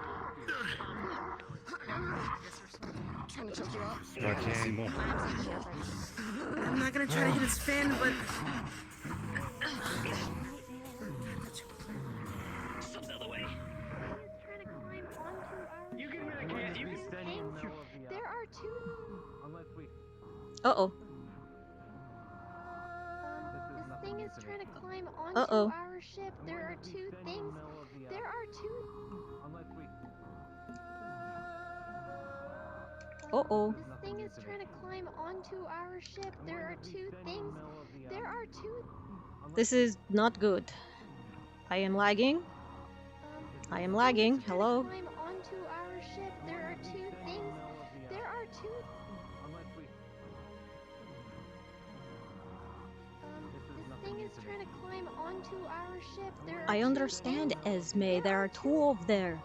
Trying to choke you up. I'm not gonna try to hit his fin, but. Step the other way. you can really can't. You can stand in the middle of the. There are two. Unless we. Uh-oh. This thing is trying to climb onto Uh-oh. our ship. There are two things. There are two. Unless we. Uh-oh. This thing is trying to climb onto our ship. There are two things. There are two. This is not good. I am lagging. I am lagging. Hello. Climb onto our ship. There are two things. There are two. This thing is trying to climb onto our ship. There are I two understand, things. Esme. There are two of there.